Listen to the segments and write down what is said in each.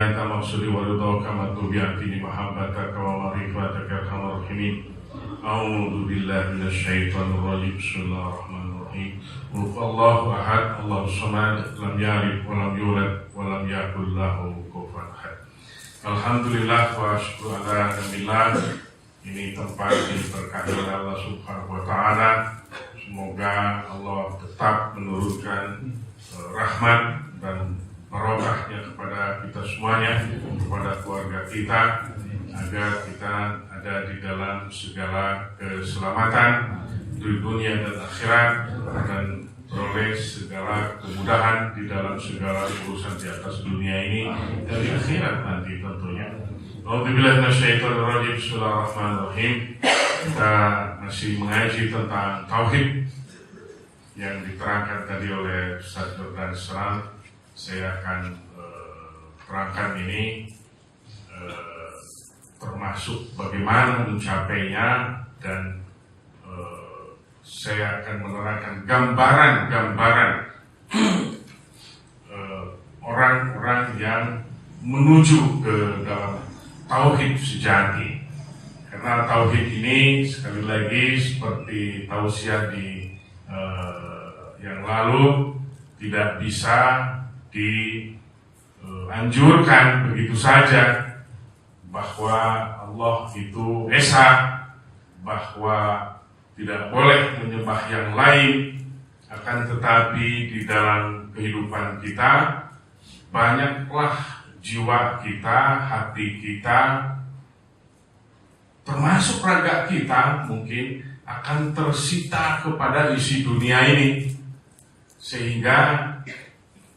Anta maksudi waridhaka matlubi atini mahabbataka wa ma'rifataka arhamar rahimin. A'udzu billahi minasyaitonir rajim. Bismillahirrahmanirrahim. Allahu ahad, Allahus samad, lam yalid wa lam yulad wa lam yakul lahu kufuwan ahad. Alhamdulillah wa syukur ala nabiillah. Ini tempat diberkahi oleh Allah Subhanahu wa taala. Semoga Allah tetap menurunkan rahmat dan barokahnya kepada kita semuanya, kepada keluarga kita, agar kita ada di dalam segala keselamatan di dunia dan akhirat, dan beroleh segala kemudahan di dalam segala urusan di atas dunia ini dan di akhirat nanti tentunya. A'udzubillahi minasyaitonir rajim. Bismillahirrahmanirrahim. Kita masih mengaji tentang tauhid yang diterangkan tadi oleh Ustaz Jordan Salam. Saya akan terangkan ini termasuk bagaimana mencapainya, dan saya akan menerangkan gambaran-gambaran orang-orang yang menuju ke dalam tauhid sejati. Karena tauhid ini sekali lagi seperti tausiah di yang lalu, tidak bisa dianjurkan begitu saja bahwa Allah itu esa, bahwa tidak boleh menyembah yang lain. Akan tetapi di dalam kehidupan kita, banyaklah jiwa kita, hati kita, termasuk raga kita mungkin akan tersita kepada isi dunia ini, sehingga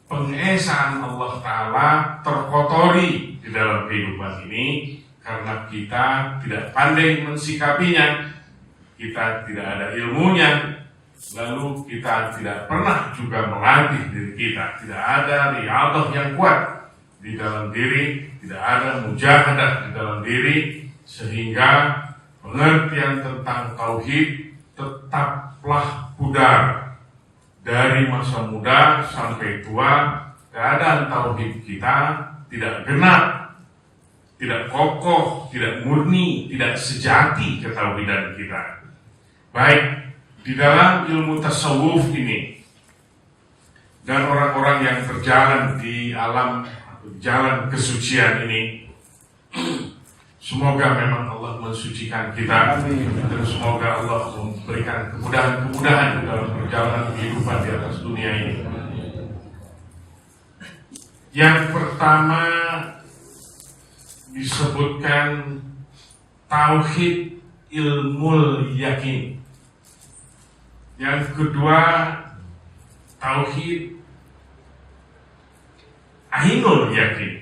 pengesaan Allah Ta'ala terkotori di dalam kehidupan ini karena kita tidak pandai mensikapinya, kita tidak ada ilmunya, lalu kita tidak pernah juga melatih diri kita, tidak ada riyadhah yang kuat di dalam diri, tidak ada mujahadah di dalam diri, sehingga pengertian tentang tauhid tetaplah pudar. Dari masa muda sampai tua, keadaan tauhid kita tidak genap, tidak kokoh, tidak murni, tidak sejati ketauhidan kita. Baik di dalam ilmu tasawuf ini, dan orang-orang yang berjalan di alam jalan kesucian ini, semoga memang Allah mensucikan kita. Amin. Dan semoga Allah memberikan kemudahan-kemudahan dalam perjalanan kehidupan di atas dunia ini. Yang pertama disebutkan tauhid ilmul yakin. Yang kedua tauhid ainul yakin.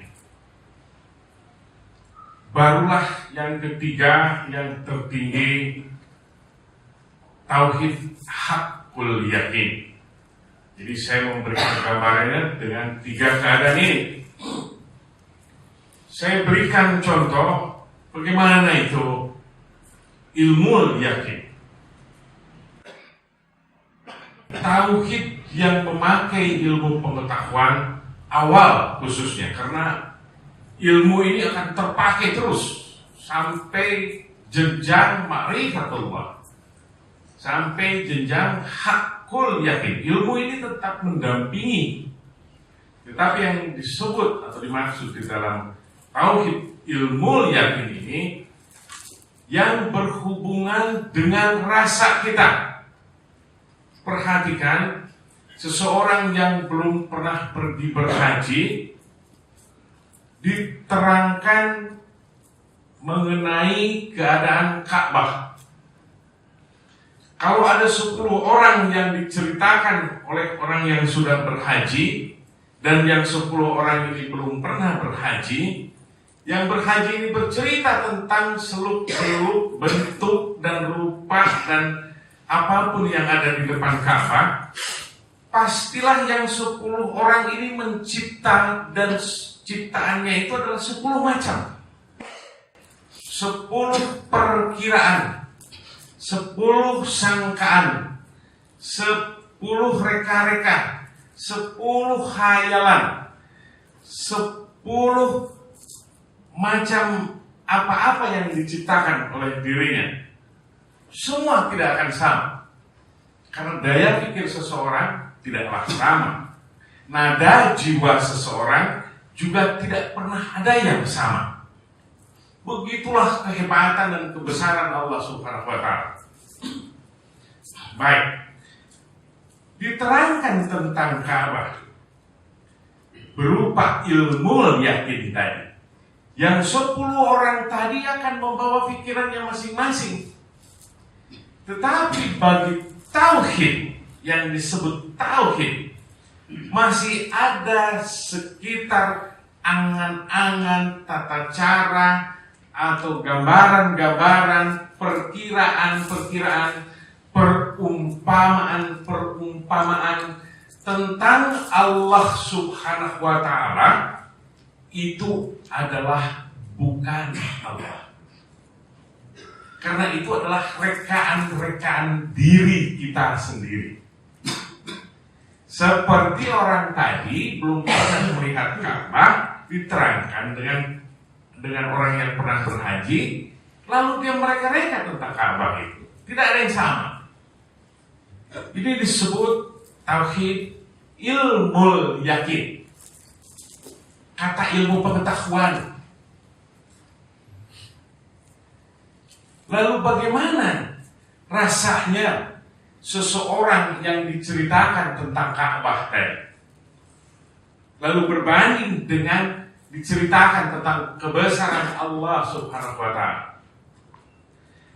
Barulah yang ketiga, yang tertinggi, tauhid hakul yakin. Jadi saya memberikan gambarannya dengan tiga keadaan ini. Saya berikan contoh bagaimana itu ilmu yakin. Tauhid yang memakai ilmu pengetahuan awal khususnya, karena ilmu ini akan terpakai terus sampai jenjang ma'rifatullah, sampai jenjang hakul yakin. Ilmu ini tetap mendampingi, tetapi yang disebut atau dimaksud di dalam tauhid ilmu yakin ini yang berhubungan dengan rasa kita. Perhatikan, seseorang yang belum pernah pergi berhaji diterangkan mengenai keadaan Ka'bah. Kalau ada 10 orang yang diceritakan oleh orang yang sudah berhaji, dan yang 10 orang ini belum pernah berhaji, yang berhaji ini bercerita tentang seluk-beluk bentuk dan rupa dan apapun yang ada di depan Ka'bah, pastilah yang 10 orang ini mencipta, dan ciptaannya itu adalah 10 macam, 10 perkiraan, 10 sangkaan, 10 reka-reka, 10 khayalan, 10 macam apa-apa yang diciptakan oleh dirinya, semua tidak akan sama. Karena daya pikir seseorang tidaklah sama. Nada jiwa seseorang juga tidak pernah ada yang sama. Begitulah kehebatan dan kebesaran Allah Subhanahu wa Ta'ala. Baik, diterangkan tentang Ka'bah berupa ilmu yakin tadi. Yang 10 orang tadi akan membawa pikirannya masing-masing. Tetapi bagi tauhid yang disebut tauhid, masih ada sekitar angan-angan, tata cara, atau gambaran-gambaran, perkiraan-perkiraan, perumpamaan-perumpamaan tentang Allah Subhanahu wa Ta'ala. Itu adalah bukan Allah. Karena itu adalah rekaan-rekaan diri kita sendiri. Seperti orang tadi belum pernah melihat Ka'bah, diterangkan dengan orang yang pernah berhaji, lalu dia mereka-reka tentang Ka'bah itu. Tidak ada yang sama. Ini disebut tauhid ilmu yakin. Kata ilmu pengetahuan. Lalu bagaimana rasanya seseorang yang diceritakan tentang Ka'bah tadi, lalu berbanding dengan diceritakan tentang kebesaran Allah Subhanahu wa Ta'ala.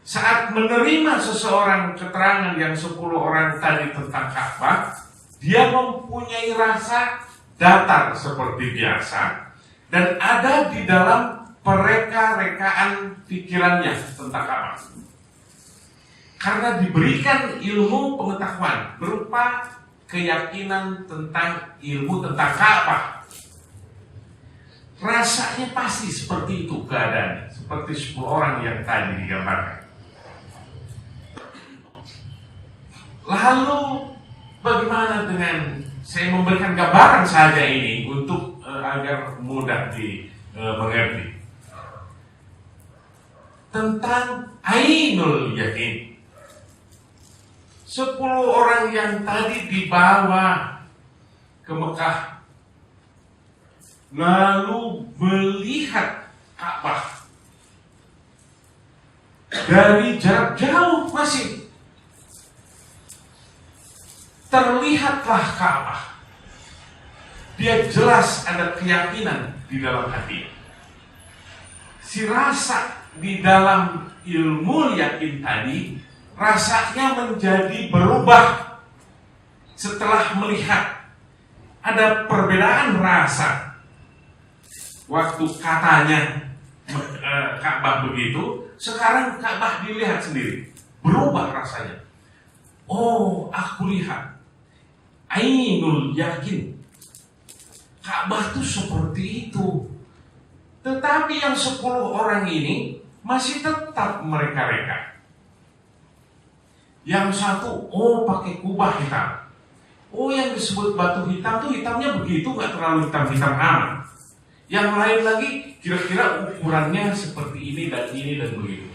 Saat menerima seseorang keterangan yang 10 orang tadi tentang Ka'bah, dia mempunyai rasa datar seperti biasa, dan ada di dalam pereka-rekaan pikirannya tentang Ka'bah. Karena diberikan ilmu pengetahuan berupa keyakinan tentang ilmu tentang Ka'bah, rasanya pasti seperti itu keadaannya, seperti 10 orang yang tadi digambarkan. Lalu bagaimana dengan saya memberikan gambaran saja ini untuk agar mudah dimengerti tentang ainul yakin. 10 orang yang tadi dibawa ke Mekah, lalu melihat Ka'bah dari jarak jauh, masih terlihatlah Ka'bah. Dia jelas ada keyakinan di dalam hati. Si rasa di dalam ilmu yakin tadi, rasanya menjadi berubah setelah melihat. Ada perbedaan rasa. Waktu katanya Ka'bah begitu, sekarang Ka'bah dilihat sendiri, berubah rasanya. Oh, aku lihat ainul yakin, Ka'bah itu seperti itu. Tetapi yang 10 orang ini masih tetap mereka-reka. Yang satu, oh pakai kubah hitam. Oh, yang disebut batu hitam tuh hitamnya begitu, gak terlalu hitam-hitam amat. Yang lain lagi kira-kira ukurannya seperti ini dan begitu.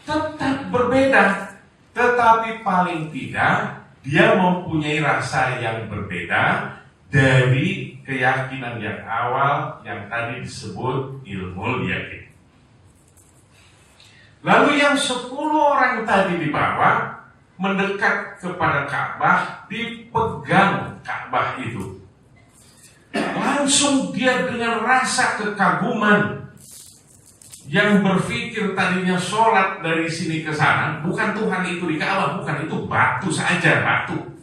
Tetap berbeda. Tetapi paling tidak dia mempunyai rasa yang berbeda dari keyakinan yang awal yang tadi disebut ilmu yakin. Lalu yang 10 orang tadi dibawa mendekat kepada Ka'bah, dipegang Ka'bah itu. Langsung dia dengan rasa kekaguman, yang berpikir tadinya sholat dari sini ke sana, bukan Tuhan itu di Ka'bah, bukan, itu batu saja, batu.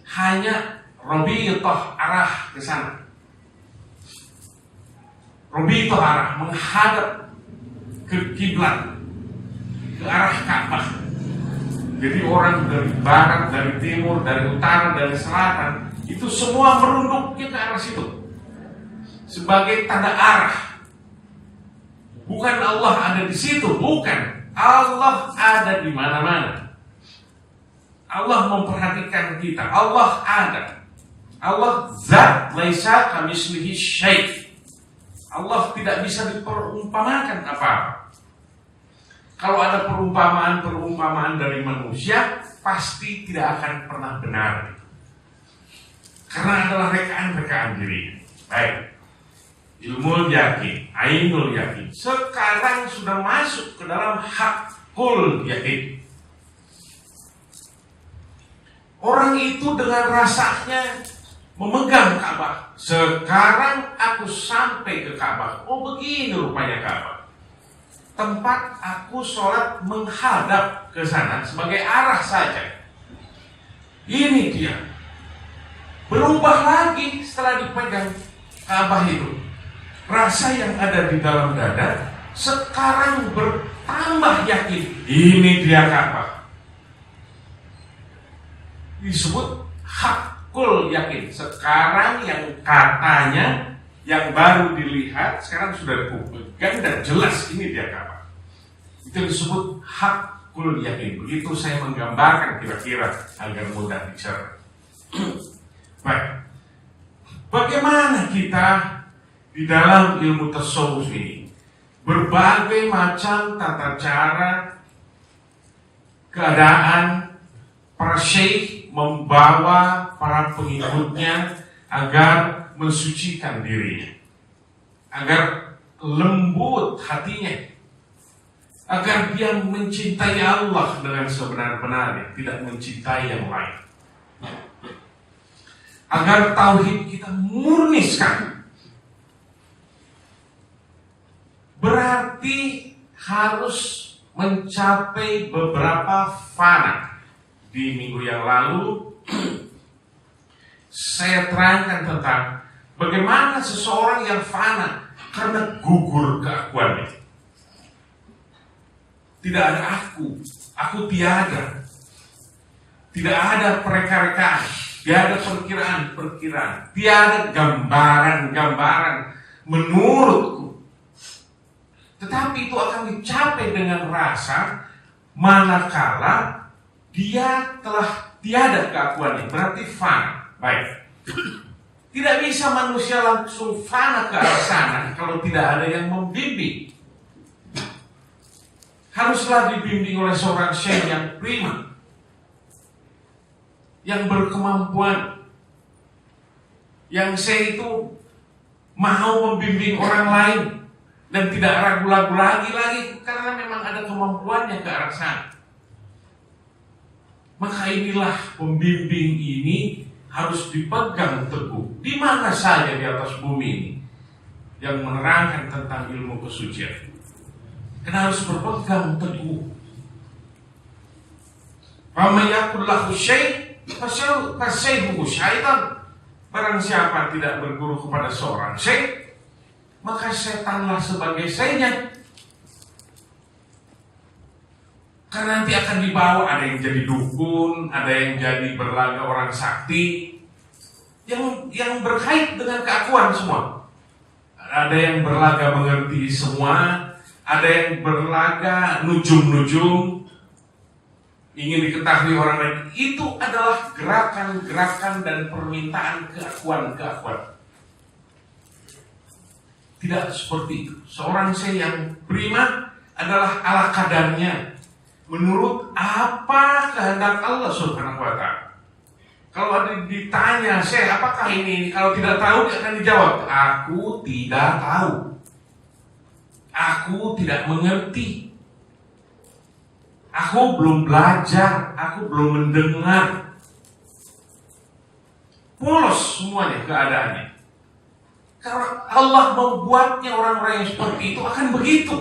Hanya Robi'itoh arah ke sana. Robi'itoh arah menghadap ke kiblat, ke arah Ka'bah. Jadi orang dari barat, dari timur, dari utara, dari selatan, itu semua merunduknya ke arah situ sebagai tanda arah. Bukan Allah ada di situ, bukan. Allah ada di mana-mana. Allah memperhatikan kita. Allah ada. Allah zat laisa kamitslihi syai'. Allah tidak bisa diperumpamakan apa-apa. Kalau ada perumpamaan dari manusia, pasti tidak akan pernah benar. Karena adalah rekaan-rekaan diri. Baik. Ilmu yakin, ainul yakin. Sekarang sudah masuk ke dalam hakul yakin. Orang itu dengan rasanya memegang Ka'bah. Sekarang aku sampai ke Ka'bah. Oh, begini rupanya Ka'bah. Tempat aku sholat menghadap ke sana sebagai arah saja. Ini dia. Berubah lagi setelah dipegang Ka'bah itu. Rasa yang ada di dalam dada sekarang bertambah yakin. Ini dia Ka'bah. Disebut hakul yakin. Sekarang yang katanya, yang baru dilihat, sekarang sudah dipegang dan jelas ini dia Ka'bah. Itu disebut hakul yakin. Begitu saya menggambarkan kira-kira agar mudah dicerna. Baik. Bagaimana kita di dalam ilmu tasawuf ini? Berbagai macam tata cara, keadaan para syekh membawa para pengikutnya agar mensucikan dirinya, agar lembut hatinya, agar dia mencintai Allah dengan sebenar-benarnya, tidak mencintai yang lain, agar tauhid kita murni sekali. Berarti harus mencapai beberapa fana. Di minggu yang lalu saya terangkan tentang bagaimana seseorang yang fana karena gugur keakuannya. Tidak ada aku tiada. Tidak ada pereka-rekaan, tiada perkiraan, tiada gambaran menurutku. Tetapi itu akan dicapai dengan rasa manakala dia telah tiada keakuannya, berarti fana. Baik. Tidak bisa manusia langsung fana ke arah sana kalau tidak ada yang membimbing. Haruslah dibimbing oleh seorang syekh yang prima, yang berkemampuan, yang syekh itu mau membimbing orang lain dan tidak ragu-ragu lagi karena memang ada kemampuannya ke arah sana. Maka inilah pembimbing ini harus dipegang teguh di mana saja di atas bumi ini yang menerangkan tentang ilmu kesucian. Karena harus berpegang teguh. Faman yakul lahu syai' fasyai'hu syaitan. Barang siapa tidak berguru kepada seorang syekh, maka setanlah sebagai syekhnya. Karena nanti akan dibawa, ada yang jadi dukun, ada yang jadi berlaga orang sakti, yang berkait dengan keakuan semua. Ada yang berlaga mengerti semua, ada yang berlaga nujum-nujum, ingin diketahui orang lain. Itu adalah gerakan-gerakan dan permintaan keakuan-keakuan. Tidak seperti itu. Seorang syekh yang prima adalah ala kadarnya, menurut apa kehendak Allah Subhanahu wa ta'ala. Kalau ditanya, syekh apakah ini? Kalau tidak tahu, dia akan dijawab, aku tidak tahu. Aku tidak mengerti. Aku belum belajar, aku belum mendengar. Polos semuanya keadaannya. Karena Allah membuatnya orang-orang yang seperti itu akan begitu.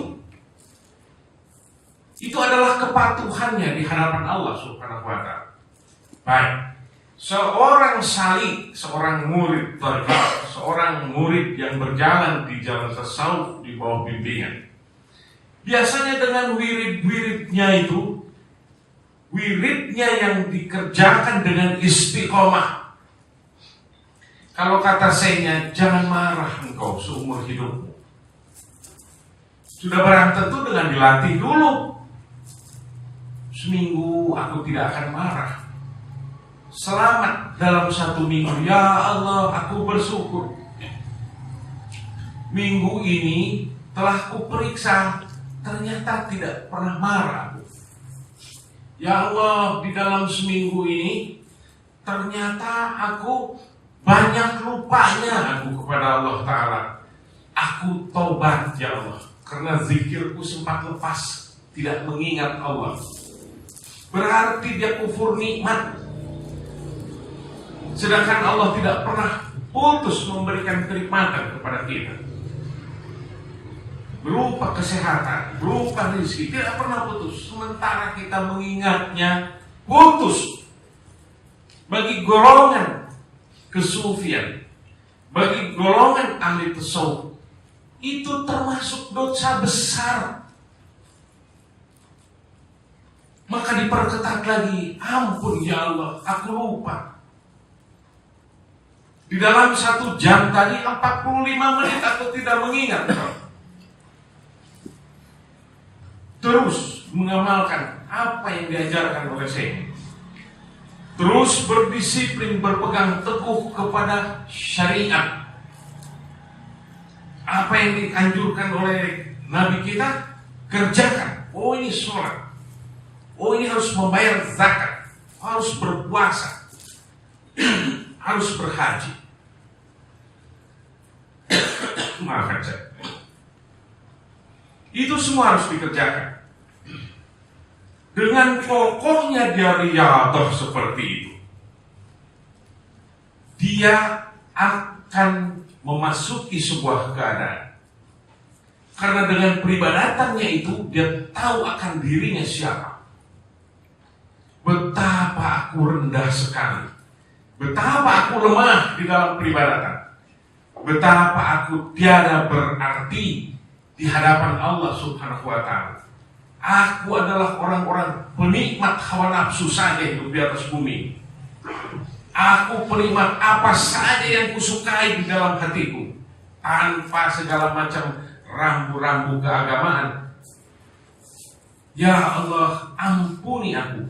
Itu adalah kepatuhannya di hadapan Allah Subhanahu wa ta'ala. Baik. Seorang salik, seorang murid terbaik, seorang murid yang berjalan di jalan tasawuf di bawah bimbingan. Biasanya dengan wirid-wiridnya itu, wiridnya yang dikerjakan dengan istiqomah. Kalau kata syekhnya, jangan marah engkau seumur hidupmu. Sudah barang tentu dengan dilatih dulu. Seminggu aku tidak akan marah. Selamat dalam 1 minggu. Ya Allah, aku bersyukur. minggu ini telah kuperiksa, ternyata tidak pernah marah. Ya Allah, di dalam seminggu ini ternyata aku banyak lupanya aku kepada Allah Ta'ala. Aku taubat ya Allah, karena zikirku sempat lepas, tidak mengingat Allah. Berarti dia kufur nikmat. Sedangkan Allah tidak pernah putus memberikan kenikmatan kepada kita, berupa kesehatan, berupa rezeki, tidak pernah putus. Sementara kita mengingatnya putus. Bagi golongan kesufian, bagi golongan ahli tasawuf, itu termasuk dosa besar. Maka diperketat lagi, ampun ya Allah, aku lupa. Di dalam 1 jam tadi 45 menit aku tidak mengingat. Terus mengamalkan apa yang diajarkan oleh saya. Terus berdisiplin, berpegang teguh kepada syariat. Apa yang dianjurkan oleh Nabi kita, kerjakan. Oh, ini sholat. Oh, ini harus membayar zakat, harus berpuasa, harus berhaji. Maafkan saya. Itu semua harus dikerjakan. Dengan kokohnya dia riyadhah seperti itu, dia akan memasuki sebuah keadaan. Karena dengan peribadatannya itu, dia tahu akan dirinya siapa. Betapa aku rendah sekali, betapa aku lemah di dalam peribadatan, betapa aku tiada berarti di hadapan Allah Subhanahu wa Ta'ala. Aku adalah orang-orang penikmat hawa nafsu saja hidup di atas bumi. Aku penikmat apa saja yang kusukai di dalam hatiku, tanpa segala macam rambu-rambu keagamaan. Ya Allah, ampuni aku.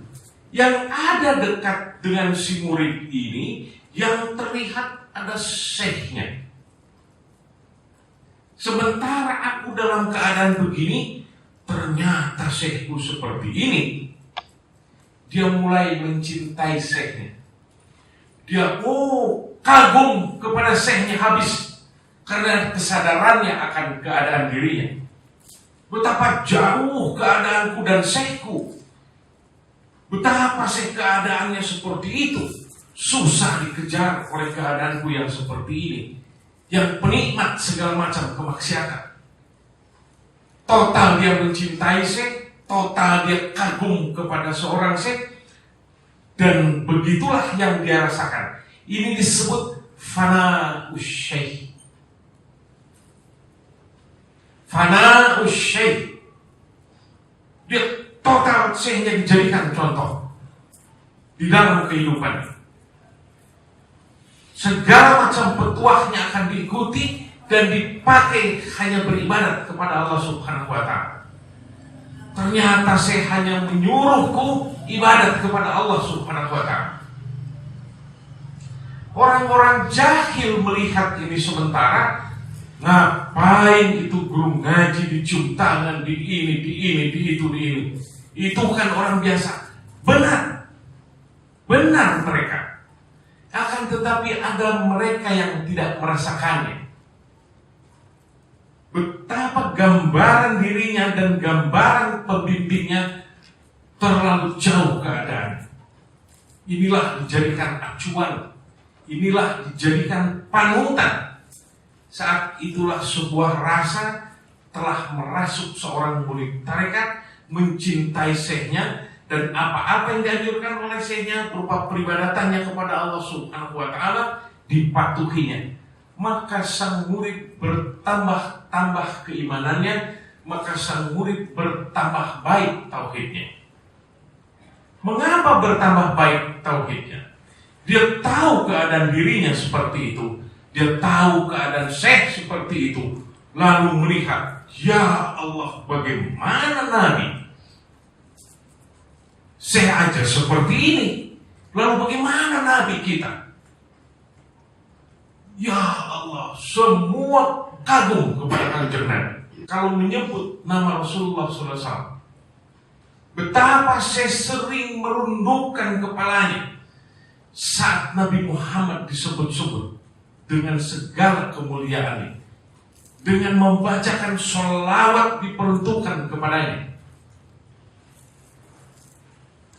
Yang ada dekat dengan si murid ini, yang terlihat ada syekhnya. Sementara aku dalam keadaan begini, ternyata syekhku seperti ini. Dia mulai mencintai syekhnya. Dia kagum kepada syekhnya habis, karena kesadarannya akan keadaan dirinya. Betapa jauh keadaanku dan syekhku. Betapa sih keadaannya seperti itu. Susah dikejar oleh keadaanku yang seperti ini, yang penikmat segala macam kemaksiatan. Total dia mencintai syekh, total dia kagum kepada seorang syekh. Dan begitulah yang dia rasakan. Ini disebut fana usyekh. Fana usyekh. Dia total syekhnya dijadikan contoh di dalam kehidupan. Segala macam petuahnya akan diikuti dan dipakai hanya beribadat kepada Allah Subhanahu wa Ta'ala. Ternyata saya hanya menyuruhku ibadat kepada Allah Subhanahu wa Ta'ala. Orang-orang jahil melihat ini sementara, ngapain itu guru ngaji dicium tangan, di ini, di ini, di itu, di ini. Itu kan orang biasa. Benar mereka. Akan tetapi ada mereka yang tidak merasakannya. Betapa gambaran dirinya dan gambaran pembimbingnya terlalu jauh keadaan. Inilah dijadikan acuan, inilah dijadikan panutan. Saat itulah sebuah rasa telah merasuk seorang murid tarekat, mencintai syekhnya, dan apa-apa yang dianjurkan oleh syekhnya berupa peribadatannya kepada Allah Subhanahu wa Ta'ala dipatuhinya. Maka sang murid bertambah keimanannya, maka sang murid bertambah baik tauhidnya. Mengapa bertambah baik tauhidnya? Dia tahu keadaan dirinya seperti itu, dia tahu keadaan syekh seperti itu, lalu melihat, ya Allah, bagaimana Nabi? Saya aja seperti ini, lalu bagaimana Nabi kita? Ya Allah, semua kagum kepada Kanjeng Nabi. Kalau menyebut nama Rasulullah SAW, betapa saya sering merundukkan kepalanya saat Nabi Muhammad disebut-sebut dengan segala kemuliaannya, dengan membacakan sholawat diperuntukkan kepadanya.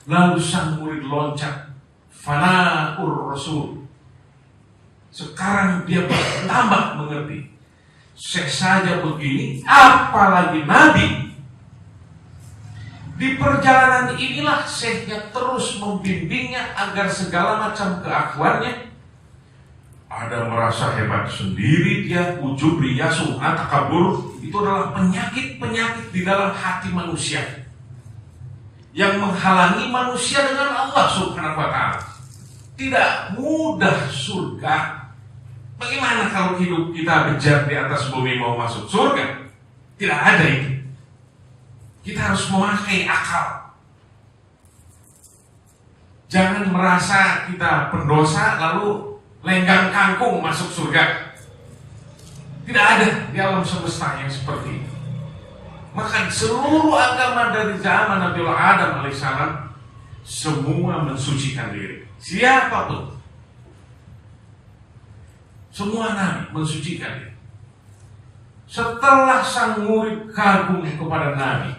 Lalu sang murid loncat, fana'ur Rasul. Sekarang dia bertambah mengerti. Syekh saja begini, apalagi Nabi. Di perjalanan inilah Syekhnya terus membimbingnya agar segala macam keakuannya, ada merasa hebat sendiri dia, ujub, riya, sum'ah, takabur, itu adalah penyakit-penyakit di dalam hati manusia yang menghalangi manusia dengan Allah Subhanahu wa ta'ala. Tidak mudah surga. Bagaimana kalau hidup kita bejat di atas bumi mau masuk surga? Tidak ada itu. Kita harus memakai akal. Jangan merasa kita pendosa lalu lenggang kangkung masuk surga. Tidak ada di alam semesta yang seperti itu. Maka seluruh agama dari zaman Nabi Adam alaihissalam semua mensucikan diri. Siapapun, semua nabi mensucikan diri. Setelah sang murid kagum kepada Nabi,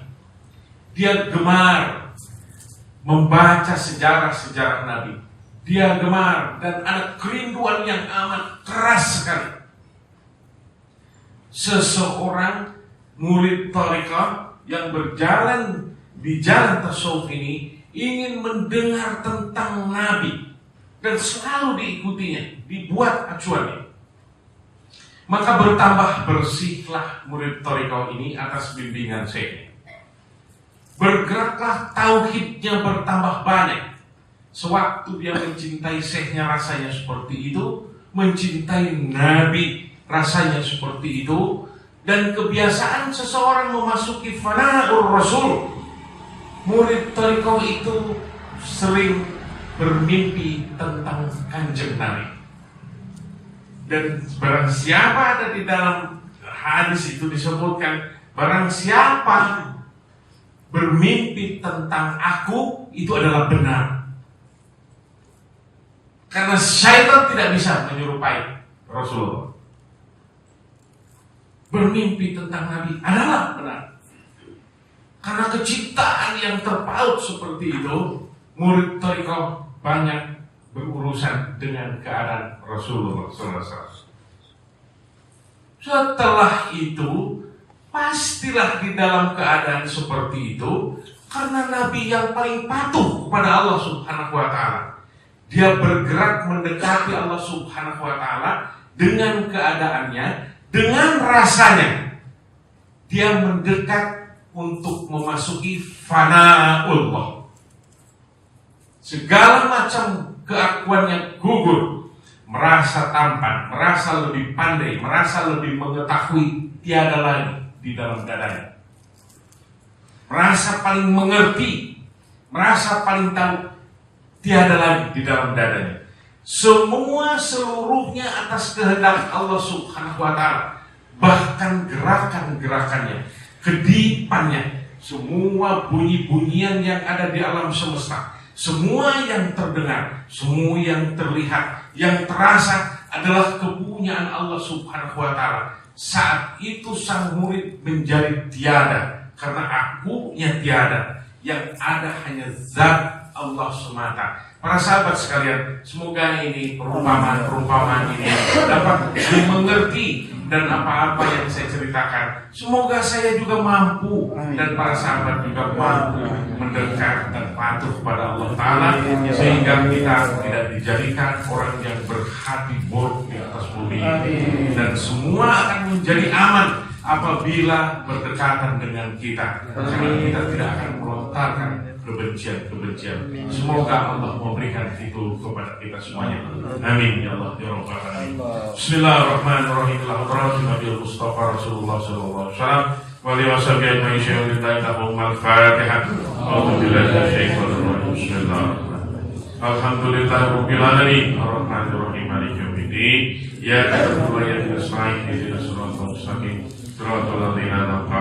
dia gemar membaca sejarah-sejarah Nabi. Dia gemar dan ada kerinduan yang amat keras sekali. Seseorang murid thariqah yang berjalan di jalan tasawuf ini ingin mendengar tentang Nabi dan selalu diikutinya, dibuat acuannya. Maka bertambah bersihlah murid thariqah ini atas bimbingan Syekh. Bergeraklah tauhidnya bertambah banyak. Sewaktu dia mencintai Syekhnya rasanya seperti itu, mencintai Nabi rasanya seperti itu, dan kebiasaan seseorang memasuki fana'ur Rasul, murid thariqah itu sering bermimpi tentang Kanjeng Nabi. Dan barang siapa ada di dalam hadis itu disebutkan, barang siapa bermimpi tentang aku, itu adalah benar. Karena syaitan tidak bisa menyerupai Rasulullah. Bermimpi tentang Nabi adalah benar. Karena kecintaan yang terpaut seperti itu, murid thariqah banyak berurusan dengan keadaan Rasulullah SAW. Setelah itu, pastilah di dalam keadaan seperti itu, karena Nabi yang paling patuh kepada Allah Subhanahu wa ta'ala. Dia bergerak mendekati Allah Subhanahu wa ta'ala dengan keadaannya, dengan rasanya. Dia mendekat untuk memasuki fana'ullah. Segala macam keakuannya gugur, merasa tampan, merasa lebih pandai, merasa lebih mengetahui, tiada lagi di dalam dadanya. Merasa paling mengerti, merasa paling tahu, tiada lagi di dalam dadanya. Semua seluruhnya atas kehendak Allah Subhanahu wa ta'ala. Bahkan gerakan-gerakannya, kedipannya, semua bunyi-bunyian yang ada di alam semesta, semua yang terdengar, semua yang terlihat, yang terasa adalah kepunyaan Allah Subhanahu wa ta'ala. Saat itu sang murid menjadi tiada, karena akunya tiada, yang ada hanya zat Allah semata. Para sahabat sekalian, semoga ini perumpamaan ini dapat dimengerti, dan apa-apa yang saya ceritakan, semoga saya juga mampu dan para sahabat juga mampu mendekat dan patuh kepada Allah Ta'ala, sehingga kita tidak dijadikan orang yang berhati buruk di atas bumi ini, dan semua akan menjadi aman apabila berdekatan dengan kita, karena kita tidak akan melontarkan kebencian-kebencian. Semoga Allah memberikan itu kepada kita semuanya. Amin ya Allah ya Rabbal alamin. Bismillahirrahmanirrahim. Nabi Mustafa Rasulullah sallallahu alaihi wasallam wa alihi washabihi ajma'in. Al-Fatihah. Bismillahirrahmanirrahim. Alhamdulillahirabbil alamin arrahmanir rahim maliki yaumiddin iyyaka na'budu wa iyyaka nasta'in ihdinas siratal mustaqim siratal ladzina an'amta